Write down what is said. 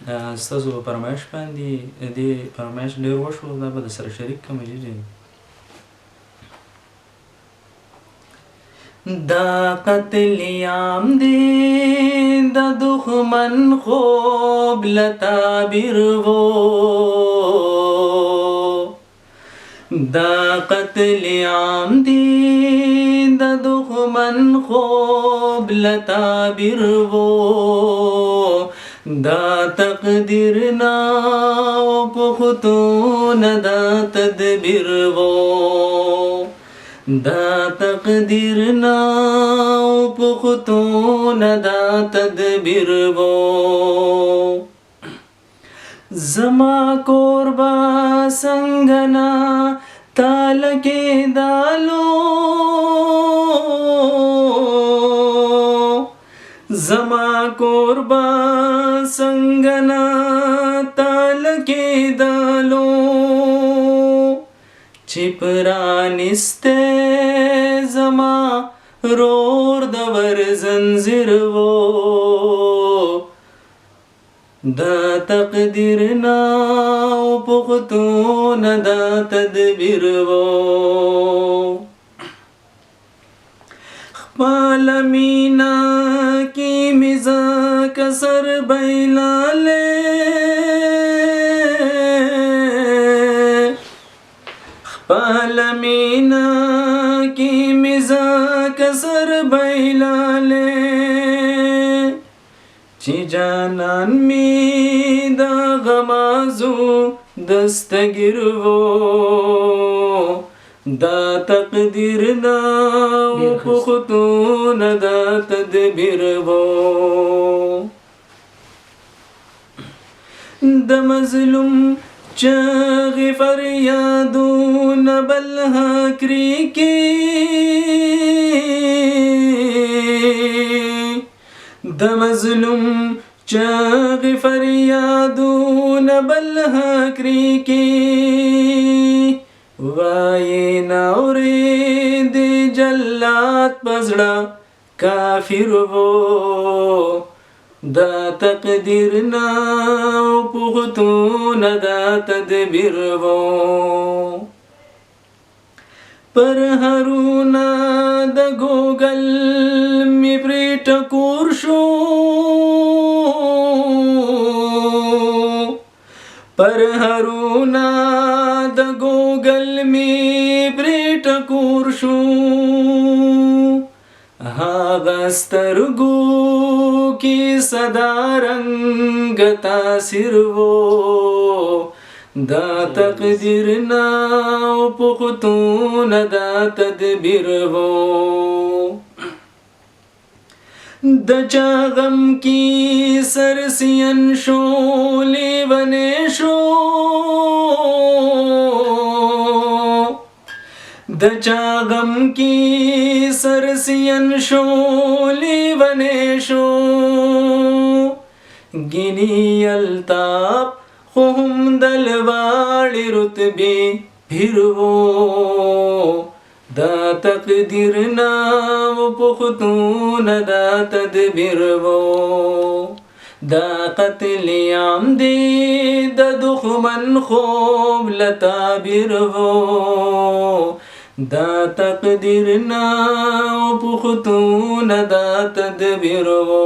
ستاسو په فرمایش باندې دې فرمایش ډېر وشو، دا به درسره شریک کړم جي. دا قتلیام دی د دښمن خوب له تعبیر وو، دا قتلیام دی د دښمن خوب له تعبیر وو، دا تقدیر نا پختون دا تدبیر وو، دا تقدیر نا پختون دا تدبیر وو. زما کوربا سنگنا تالکی دالو، زما کوربا سنگنا تالکی دالو، چی پرانستے زما رور دور زنزیر وو، دا تقدیر نا پختون دا تدبیر وو. خپل مینا کی مزا کسر بیلالے، خپل مینا کی مزا کسر بیلالے، چی جانان می دا غمازو دستگیر وو، دا تقدیر نا پختون دا تدبیر وو. د مظلوم چاغی فریادون بلها کریکی، د مظلوم چاغی فریادون بلها کریکی، وای ناوری دی جلات پزڑا کافر وو، دا تقدیر نا پختون دا تدبیر وو. پر هرونا د گوگل می پری ټکور شو، پر هرونا د گوگل می پری ټکور شو، هاغه سترګو کی صدا رنگ تاثیر وو، دا تقدیر نا پختون دا تدبیر وو. د چا غم کی سرسین شو لیونے شو، د چا غم کی سرسین شو لیونے شو، گینی الطاف خو هم دلواړي رتبی پھر وو، دا تقدیر نا پختون دا تدبیر وو. دا قتلیام دی د دښمن خوب له تعبیر وو، دا تقدیر نا پختون دا تدبیر وو.